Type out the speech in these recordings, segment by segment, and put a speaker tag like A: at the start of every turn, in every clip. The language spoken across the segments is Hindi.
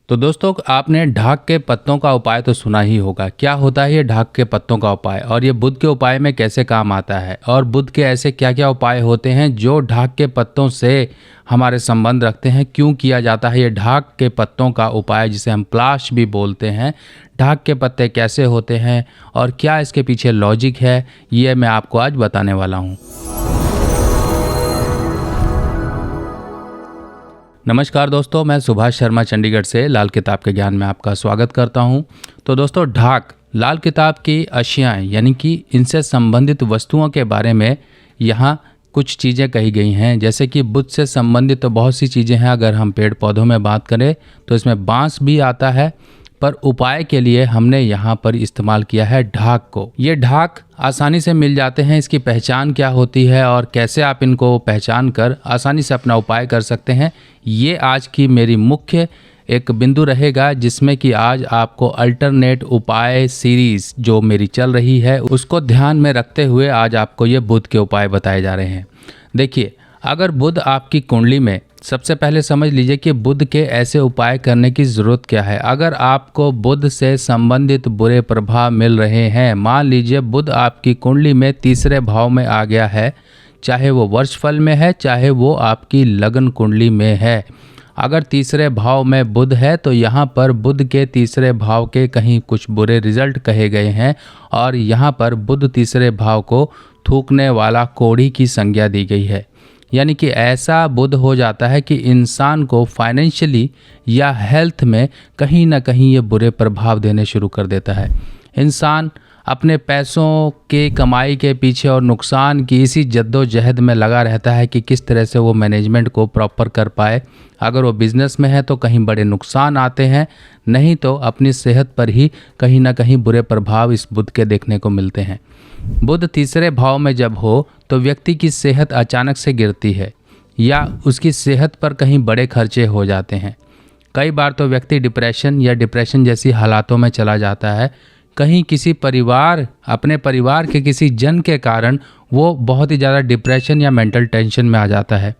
A: तो दोस्तों आपने ढाक के पत्तों का उपाय तो सुना ही होगा। क्या होता है ये ढाक के पत्तों का उपाय और ये बुध के उपाय में कैसे काम आता है और बुध के ऐसे क्या क्या उपाय होते हैं जो ढाक के पत्तों से हमारे संबंध रखते हैं। क्यों किया जाता है ये ढाक के पत्तों का उपाय जिसे हम प्लाश भी बोलते हैं। ढाक के पत्ते कैसे होते हैं और क्या इसके पीछे लॉजिक है, ये मैं आपको आज बताने वाला हूँ। नमस्कार दोस्तों, मैं सुभाष शर्मा चंडीगढ़ से लाल किताब के ज्ञान में आपका स्वागत करता हूं। तो दोस्तों ढाक लाल किताब की अशियाएँ यानी कि इनसे संबंधित वस्तुओं के बारे में यहाँ कुछ चीज़ें कही गई हैं। जैसे कि बुध से संबंधित तो बहुत सी चीज़ें हैं। अगर हम पेड़ पौधों में बात करें तो इसमें बांस भी आता है, पर उपाय के लिए हमने यहाँ पर इस्तेमाल किया है ढाक को। ये ढाक आसानी से मिल जाते हैं। इसकी पहचान क्या होती है और कैसे आप इनको पहचान कर आसानी से अपना उपाय कर सकते हैं, ये आज की मेरी मुख्य एक बिंदु रहेगा, जिसमें कि आज आपको अल्टरनेट उपाय सीरीज जो मेरी चल रही है उसको ध्यान में रखते हुए आज आपको ये बुध के उपाय बताए जा रहे हैं। देखिए, अगर बुध आपकी कुंडली में, सबसे पहले समझ लीजिए कि बुध के ऐसे उपाय करने की ज़रूरत क्या है। अगर आपको बुध से संबंधित बुरे प्रभाव मिल रहे हैं, मान लीजिए बुध आपकी कुंडली में तीसरे भाव में आ गया है, चाहे वो वर्षफल में है चाहे वो आपकी लगन कुंडली में है। अगर तीसरे भाव में बुध है तो यहाँ पर बुध के तीसरे भाव के कहीं कुछ बुरे रिजल्ट कहे गए हैं और यहाँ पर बुध तीसरे भाव को थूकने वाला कोढ़ी की संज्ञा दी गई है। यानी कि ऐसा बुध हो जाता है कि इंसान को फाइनेंशियली या हेल्थ में कहीं ना कहीं ये बुरे प्रभाव देने शुरू कर देता है। इंसान अपने पैसों के कमाई के पीछे और नुकसान की इसी जद्दोजहद में लगा रहता है कि किस तरह से वो मैनेजमेंट को प्रॉपर कर पाए। अगर वो बिज़नेस में है तो कहीं बड़े नुकसान आते हैं, नहीं तो अपनी सेहत पर ही कहीं ना कहीं बुरे प्रभाव इस बुध के देखने को मिलते हैं। बुध तीसरे भाव में जब हो तो व्यक्ति की सेहत अचानक से गिरती है या उसकी सेहत पर कहीं बड़े खर्चे हो जाते हैं। कई बार तो व्यक्ति डिप्रेशन या डिप्रेशन जैसी हालातों में चला जाता है। कहीं किसी परिवार, अपने परिवार के किसी जन के कारण वो बहुत ही ज़्यादा डिप्रेशन या मेंटल टेंशन में आ जाता है।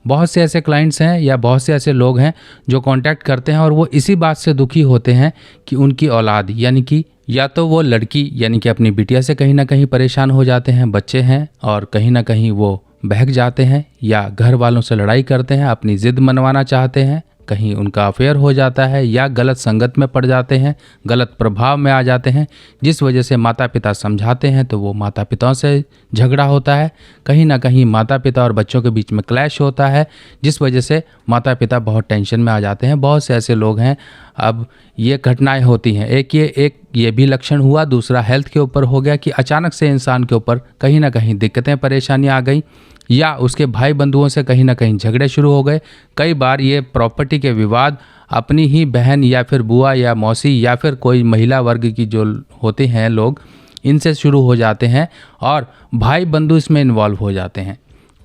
A: बहुत से ऐसे क्लाइंट्स हैं या बहुत से ऐसे लोग हैं जो कांटेक्ट करते हैं और वो इसी बात से दुखी होते हैं कि उनकी औलाद यानी कि या तो वो लड़की यानी कि अपनी बिटिया से कहीं ना कहीं परेशान हो जाते हैं, बच्चे हैं और कहीं ना कहीं वो बहक जाते हैं या घर वालों से लड़ाई करते हैं, अपनी ज़िद मनवाना चाहते हैं, कहीं उनका अफेयर हो जाता है या गलत संगत में पड़ जाते हैं, गलत प्रभाव में आ जाते हैं, जिस वजह से माता पिता समझाते हैं तो वो माता पिताओं से झगड़ा होता है। कहीं ना कहीं माता पिता और बच्चों के बीच में क्लैश होता है, जिस वजह से माता पिता बहुत टेंशन में आ जाते हैं। बहुत से ऐसे लोग हैं। अब ये घटनाएं होती हैं। एक ये भी लक्षण हुआ। दूसरा हेल्थ के ऊपर हो गया कि अचानक से इंसान के ऊपर कहीं ना कहीं दिक्कतें परेशानियां आ गई या उसके भाई बंधुओं से कहीं ना कहीं झगड़े शुरू हो गए। कई बार ये प्रॉपर्टी के विवाद अपनी ही बहन या फिर बुआ या मौसी या फिर कोई महिला वर्ग की जो होते हैं लोग, इनसे शुरू हो जाते हैं और भाई बंधु इसमें इन्वॉल्व हो जाते हैं।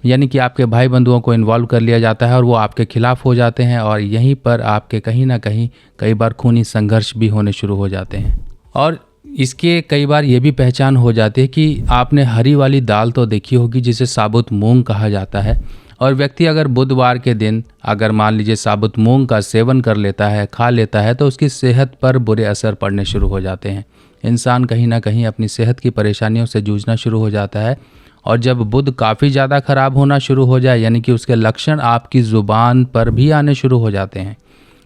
A: यानी कि आपके भाई बंधुओं को इन्वॉल्व कर लिया जाता है और वो आपके खिलाफ हो जाते हैं और यहीं पर आपके कहीं ना कहीं कई बार खूनी संघर्ष भी होने शुरू हो जाते हैं। और इसके कई बार ये भी पहचान हो जाती है कि आपने हरी वाली दाल तो देखी होगी जिसे साबुत मूंग कहा जाता है, और व्यक्ति अगर बुधवार के दिन अगर मान लीजिए साबुत मूंग का सेवन कर लेता है, खा लेता है, तो उसकी सेहत पर बुरे असर पड़ने शुरू हो जाते हैं। इंसान कहीं ना कहीं अपनी सेहत की परेशानियों से जूझना शुरू हो जाता है। और जब बुध काफ़ी ज़्यादा ख़राब होना शुरू हो जाए यानी कि उसके लक्षण आपकी ज़ुबान पर भी आने शुरू हो जाते हैं।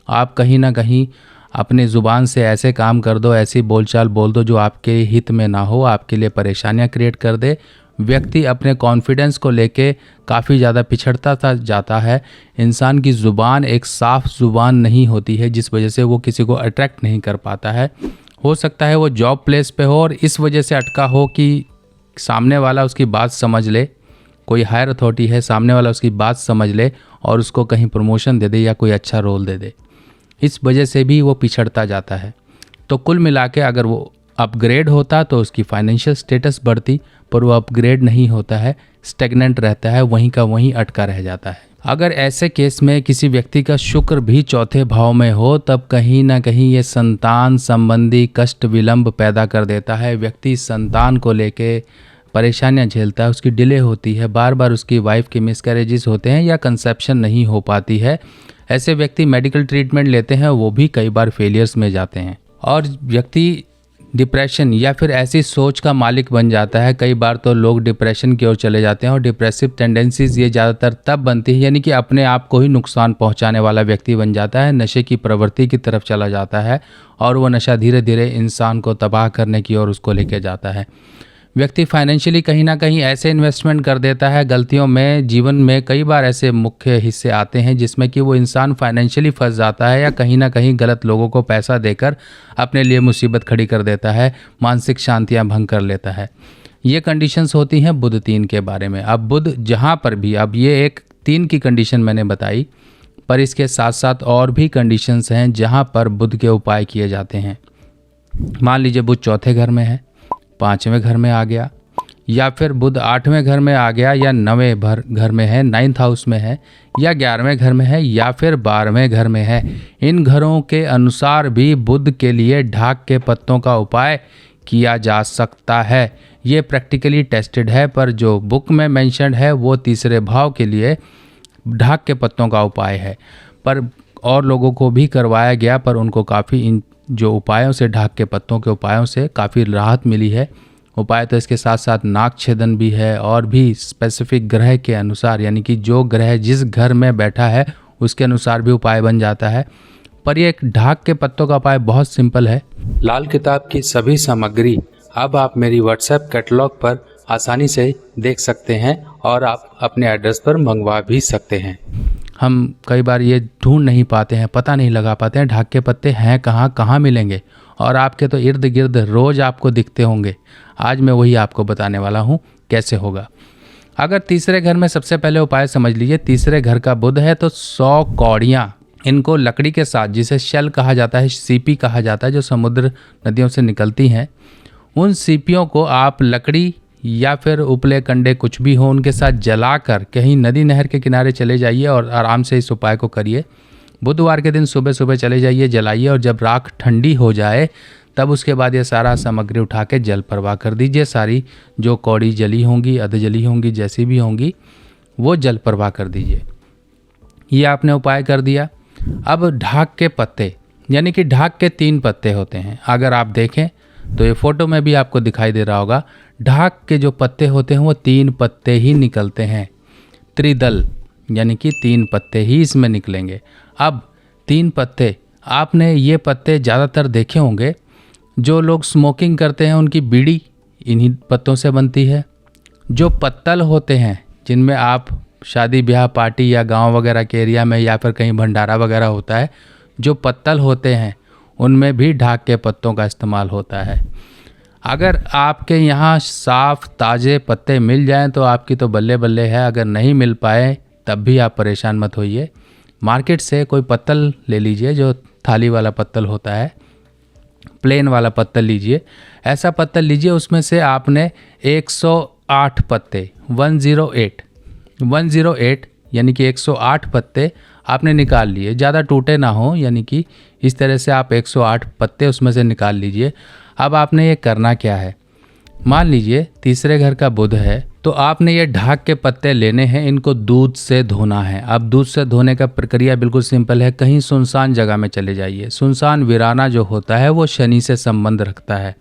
A: आप कहीं ना कहीं अपने ज़ुबान से ऐसे काम कर दो, ऐसी बोलचाल बोल दो जो आपके हित में ना हो, आपके लिए परेशानियां क्रिएट कर दे। व्यक्ति अपने कॉन्फिडेंस को लेके काफ़ी ज़्यादा पिछड़ता जाता है। इंसान की ज़ुबान एक साफ़ ज़ुबान नहीं होती है, जिस वजह से वो किसी को अट्रैक्ट नहीं कर पाता है। हो सकता है वो जॉब प्लेस पे हो और इस वजह से अटका हो कि सामने वाला उसकी बात समझ ले, कोई हायर अथॉरिटी है, सामने वाला उसकी बात समझ ले और उसको कहीं प्रमोशन दे दे या कोई अच्छा रोल दे दे। इस वजह से भी वो पिछड़ता जाता है। तो कुल मिला के अगर वो अपग्रेड होता तो उसकी फाइनेंशियल स्टेटस बढ़ती, पर वो अपग्रेड नहीं होता है, स्टेगनेंट रहता है, वहीं का वहीं अटका रह जाता है। अगर ऐसे केस में किसी व्यक्ति का शुक्र भी चौथे भाव में हो, तब कहीं ना कहीं ये संतान संबंधी कष्ट विलंब पैदा कर देता है। व्यक्ति संतान को लेके परेशानियां झेलता है, उसकी डिले होती है, बार बार उसकी वाइफ के मिसकैरेजेस होते हैं या कंसेप्शन नहीं हो पाती है। ऐसे व्यक्ति मेडिकल ट्रीटमेंट लेते हैं, वो भी कई बार फेलियर्स में जाते हैं और व्यक्ति डिप्रेशन या फिर ऐसी सोच का मालिक बन जाता है। कई बार तो लोग डिप्रेशन की ओर चले जाते हैं और डिप्रेसिव टेंडेंसीज ये ज़्यादातर तब बनती है, यानी कि अपने आप को ही नुकसान पहुंचाने वाला व्यक्ति बन जाता है, नशे की प्रवृत्ति की तरफ चला जाता है और वो नशा धीरे धीरे इंसान को तबाह करने की ओर उसको लेके जाता है। व्यक्ति फाइनेंशियली कहीं ना कहीं ऐसे इन्वेस्टमेंट कर देता है गलतियों में। जीवन में कई बार ऐसे मुख्य हिस्से आते हैं जिसमें कि वो इंसान फाइनेंशियली फंस जाता है या कहीं ना कहीं गलत लोगों को पैसा देकर अपने लिए मुसीबत खड़ी कर देता है, मानसिक शांतियां भंग कर लेता है। ये कंडीशंस होती हैं बुध 3 के बारे में। अब बुध जहाँ पर भी, अब ये एक 3 की कंडीशन मैंने बताई, पर इसके साथ साथ और भी कंडीशंस हैं जहाँ पर बुध के उपाय किए जाते हैं। मान लीजिए बुध चौथे घर में है, 5वें घर में आ गया, या फिर बुध 8वें घर में आ गया, या 9वें घर में है, 9th हाउस में है, या 11वें घर में है, या फिर 12वें घर में है। इन घरों के अनुसार भी बुध के लिए ढाक के पत्तों का उपाय किया जा सकता है। ये प्रैक्टिकली टेस्टेड है, पर जो बुक में मेंशन्ड है वो 3रे भाव के लिए ढाक के पत्तों का उपाय है। पर और लोगों को भी करवाया गया, पर उनको काफ़ी इन जो उपायों से, ढाक के पत्तों के उपायों से काफ़ी राहत मिली है। उपाय तो इसके साथ साथ नाग छेदन भी है और भी स्पेसिफिक ग्रह के अनुसार, यानी कि जो ग्रह जिस घर में बैठा है उसके अनुसार भी उपाय बन जाता है। पर ये एक ढाक के पत्तों का उपाय बहुत सिंपल है। लाल किताब की सभी सामग्री अब आप मेरी व्हाट्सएप कैटलॉग पर आसानी से देख सकते हैं और आप अपने एड्रेस पर मंगवा भी सकते हैं। हम कई बार ये ढूंढ नहीं पाते हैं, पता नहीं लगा पाते हैं ढाक के पत्ते हैं कहाँ मिलेंगे, और आपके तो इर्द गिर्द रोज़ आपको दिखते होंगे। आज मैं वही आपको बताने वाला हूँ कैसे होगा। अगर 3रे घर में सबसे पहले उपाय समझ लीजिए। 3रे घर का बुध है तो 100 कौड़ियाँ, इनको लकड़ी के साथ, जिसे शेल कहा जाता है, सीपी कहा जाता है, जो समुद्र नदियों से निकलती हैं, उन सीपियों को आप लकड़ी या फिर उपले कंडे कुछ भी हो उनके साथ जलाकर कहीं नदी नहर के किनारे चले जाइए और आराम से इस उपाय को करिए। बुधवार के दिन सुबह सुबह चले जाइए, जलाइए, और जब राख ठंडी हो जाए तब उसके बाद ये सारा सामग्री उठा के जल प्रवाह कर दीजिए। सारी जो कौड़ी जली होंगी, अध जली होंगी, जैसी भी होंगी, वो जल प्रवाह कर दीजिए। ये आपने उपाय कर दिया। अब ढाक के पत्ते, यानी कि ढाक के 3 पत्ते होते हैं। अगर आप देखें तो ये फोटो में भी आपको दिखाई दे रहा होगा, ढाक के जो पत्ते होते हैं वो 3 पत्ते ही निकलते हैं। त्रिदल, यानी कि 3 पत्ते ही इसमें निकलेंगे। अब 3 पत्ते, आपने ये पत्ते ज़्यादातर देखे होंगे, जो लोग स्मोकिंग करते हैं उनकी बीड़ी इन्हीं पत्तों से बनती है। जो पत्तल होते हैं, जिनमें आप शादी ब्याह पार्टी या गांव वगैरह के एरिया में या फिर कहीं भंडारा वगैरह होता है, जो पत्तल होते हैं उनमें भी ढाक के पत्तों का इस्तेमाल होता है। अगर आपके यहाँ साफ़ ताज़े पत्ते मिल जाएं तो आपकी तो बल्ले बल्ले है। अगर नहीं मिल पाए तब भी आप परेशान मत होइए। मार्केट से कोई पत्तल ले लीजिए, जो थाली वाला पत्तल होता है, प्लेन वाला पत्तल लीजिए। ऐसा पत्तल लीजिए, उसमें से आपने 108 पत्ते, 108 यानी कि 108 पत्ते आपने निकाल लिए। ज़्यादा टूटे ना हो, यानी कि इस तरह से आप 108 पत्ते उसमें से निकाल लीजिए। अब आपने ये करना क्या है, मान लीजिए 3रे घर का बुध है तो आपने ये ढाक के पत्ते लेने हैं, इनको दूध से धोना है। अब दूध से धोने का प्रक्रिया बिल्कुल सिंपल है। कहीं सुनसान जगह में चले जाइए। सुनसान वीराना जो होता है वो शनि से संबंध रखता है।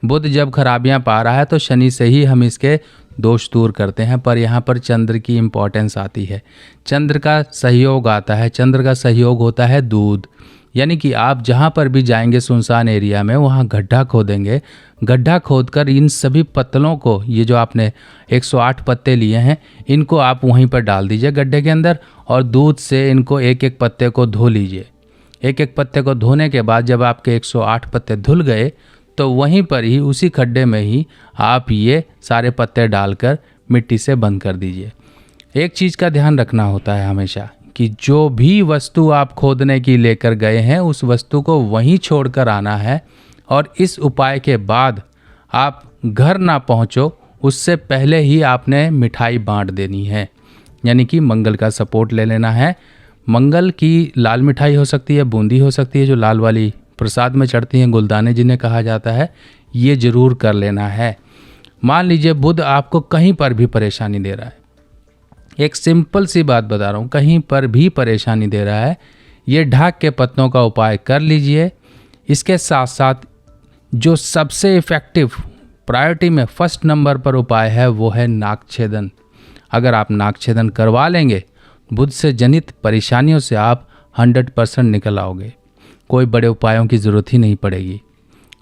A: बुध जब खराबियां पा रहा है तो शनि से ही हम इसके दोष दूर करते हैं। पर यहाँ पर चंद्र की इम्पोर्टेंस आती है, चंद्र का सहयोग आता है। चंद्र का सहयोग होता है दूध, यानी कि आप जहाँ पर भी जाएंगे सुनसान एरिया में, वहाँ गड्ढा खोदेंगे। गड्ढा खोदकर इन सभी पत्तलों को, ये जो आपने 108 पत्ते लिए हैं, इनको आप वहीं पर डाल दीजिए गड्ढे के अंदर, और दूध से इनको एक एक पत्ते को धो लीजिए। एक एक पत्ते को धोने के बाद जब आपके 108 पत्ते धुल गए तो वहीं पर ही, उसी खड्डे में ही आप ये सारे पत्ते डालकर मिट्टी से बंद कर दीजिए। एक चीज़ का ध्यान रखना होता है हमेशा कि जो भी वस्तु आप खोदने की लेकर गए हैं उस वस्तु को वहीं छोड़कर आना है, और इस उपाय के बाद आप घर ना पहुंचो उससे पहले ही आपने मिठाई बांट देनी है, यानी कि मंगल का सपोर्ट ले लेना है। मंगल की लाल मिठाई हो सकती है, बूंदी हो सकती है, जो लाल वाली प्रसाद में चढ़ती हैं, गुलदाने जिन्हें कहा जाता है, ये जरूर कर लेना है। मान लीजिए बुध आपको कहीं पर भी परेशानी दे रहा है, एक सिंपल सी बात बता रहा हूँ, कहीं पर भी परेशानी दे रहा है, ये ढाक के पत्तों का उपाय कर लीजिए। इसके साथ साथ जो सबसे इफ़ेक्टिव प्रायोरिटी में फर्स्ट नंबर पर उपाय है वो है नाक छेदन। अगर आप नाक छेदन करवा लेंगे, बुध से जनित परेशानियों से आप 100% निकल आओगे। कोई बड़े उपायों की ज़रूरत ही नहीं पड़ेगी।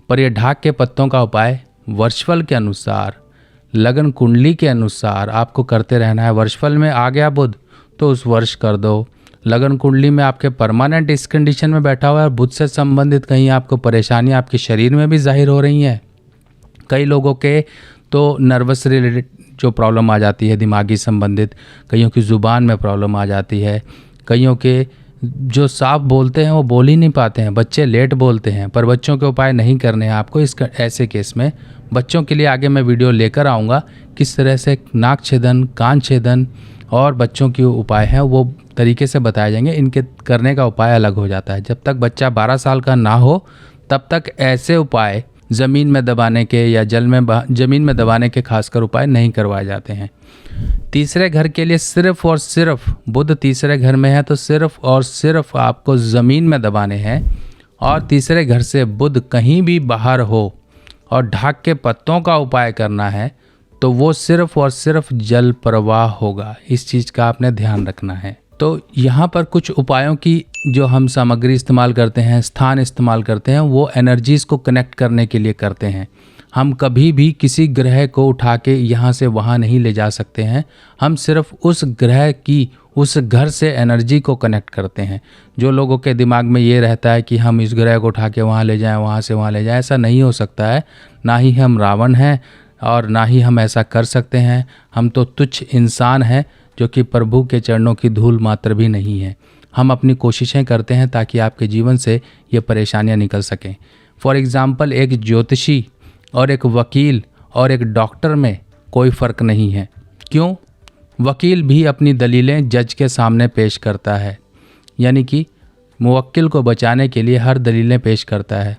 A: पर यह ढाक के पत्तों का उपाय वर्षफल के अनुसार, लगन कुंडली के अनुसार आपको करते रहना है। वर्षफल में आ गया बुध तो उस वर्ष कर दो। लगन कुंडली में आपके परमानेंट इस कंडीशन में बैठा हुआ है, बुध से संबंधित कहीं आपको परेशानी आपके शरीर में भी जाहिर हो रही है। कई लोगों के तो नर्वस रिलेटेड जो प्रॉब्लम आ जाती है, दिमागी संबंधित, कईयों की ज़ुबान में प्रॉब्लम आ जाती है, कईयों के जो साफ बोलते हैं वो बोल ही नहीं पाते हैं, बच्चे लेट बोलते हैं। पर बच्चों के उपाय नहीं करने हैं आपको। इस ऐसे केस में बच्चों के लिए आगे मैं वीडियो लेकर आऊँगा, किस तरह से नाक छेदन, कान छेदन और बच्चों के उपाय हैं वो तरीके से बताए जाएंगे। इनके करने का उपाय अलग हो जाता है। जब तक बच्चा 12 साल का ना हो तब तक ऐसे उपाय ज़मीन में दबाने के या ज़मीन में दबाने के खासकर उपाय नहीं करवाए जाते हैं। तीसरे घर के लिए सिर्फ और सिर्फ, बुध तीसरे घर में है तो सिर्फ और सिर्फ आपको ज़मीन में दबाने हैं। और तीसरे घर से बुध कहीं भी बाहर हो और ढाक के पत्तों का उपाय करना है तो वो सिर्फ और सिर्फ जल प्रवाह होगा। इस चीज़ का आपने ध्यान रखना है। तो यहाँ पर कुछ उपायों की जो हम सामग्री इस्तेमाल करते हैं, स्थान इस्तेमाल करते हैं, वो एनर्जीज़ को कनेक्ट करने के लिए करते हैं। हम कभी भी किसी ग्रह को उठा के यहाँ से वहाँ नहीं ले जा सकते हैं। हम सिर्फ उस ग्रह की, उस घर से एनर्जी को कनेक्ट करते हैं। जो लोगों के दिमाग में ये रहता है कि हम इस ग्रह को उठा के वहाँ ले जाएं, वहाँ से वहाँ ले जाएं, ऐसा नहीं हो सकता है। ना ही हम रावण हैं और ना ही हम ऐसा कर सकते हैं। हम तो तुच्छ इंसान हैं जो कि प्रभु के चरणों की धूल मात्र भी नहीं है। हम अपनी कोशिशें करते हैं ताकि आपके जीवन से ये परेशानियां निकल सकें। फॉर एग्ज़ाम्पल, एक ज्योतिषी और एक वकील और एक डॉक्टर में कोई फ़र्क नहीं है। क्यों? वकील भी अपनी दलीलें जज के सामने पेश करता है, यानी कि मुवक्किल को बचाने के लिए हर दलीलें पेश करता है,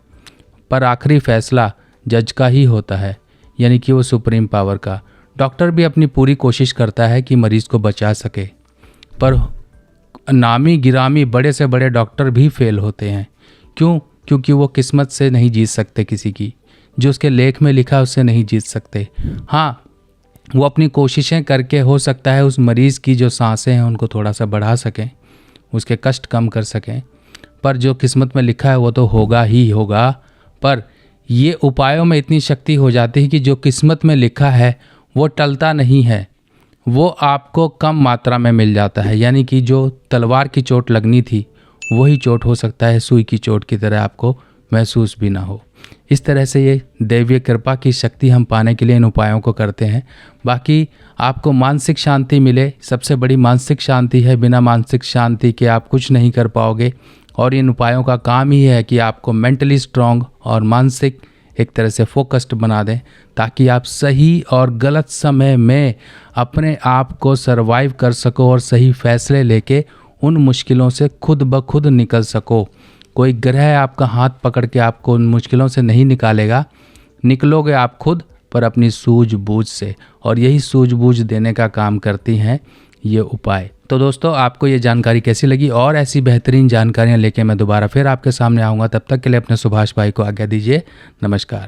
A: पर आखिरी फ़ैसला जज का ही होता है, यानी कि वो सुप्रीम पावर का। डॉक्टर भी अपनी पूरी कोशिश करता है कि मरीज़ को बचा सके, पर नामी गिरामी बड़े से बड़े डॉक्टर भी फेल होते हैं। क्यों? क्योंकि वो किस्मत से नहीं जीत सकते, किसी की जो उसके लेख में लिखा है उससे नहीं जीत सकते। हाँ, वो अपनी कोशिशें करके हो सकता है उस मरीज़ की जो सांसें हैं उनको थोड़ा सा बढ़ा सकें, उसके कष्ट कम कर सकें, पर जो किस्मत में लिखा है वो तो होगा ही होगा। पर ये उपायों में इतनी शक्ति हो जाती है कि जो किस्मत में लिखा है वो टलता नहीं है, वो आपको कम मात्रा में मिल जाता है। यानी कि जो तलवार की चोट लगनी थी वही चोट हो सकता है सुई की चोट की तरह आपको महसूस भी ना हो। इस तरह से ये दैवीय कृपा की शक्ति हम पाने के लिए इन उपायों को करते हैं। बाकी आपको मानसिक शांति मिले, सबसे बड़ी मानसिक शांति है। बिना मानसिक शांति के आप कुछ नहीं कर पाओगे। और इन उपायों का काम ही है कि आपको मेंटली स्ट्रांग और मानसिक एक तरह से फोकस्ड बना दें, ताकि आप सही और गलत समय में अपने आप को सरवाइव कर सको और सही फैसले लेके उन मुश्किलों से खुद ब खुद निकल सको। कोई ग्रह आपका हाथ पकड़ के आपको उन मुश्किलों से नहीं निकालेगा, निकलोगे आप खुद, पर अपनी सूझबूझ से। और यही सूझबूझ देने का काम करती हैं ये उपाय। तो दोस्तों, आपको ये जानकारी कैसी लगी? और ऐसी बेहतरीन जानकारियाँ लेके मैं दोबारा फिर आपके सामने आऊँगा। तब तक के लिए अपने सुभाष भाई को आज्ञा दीजिए। नमस्कार।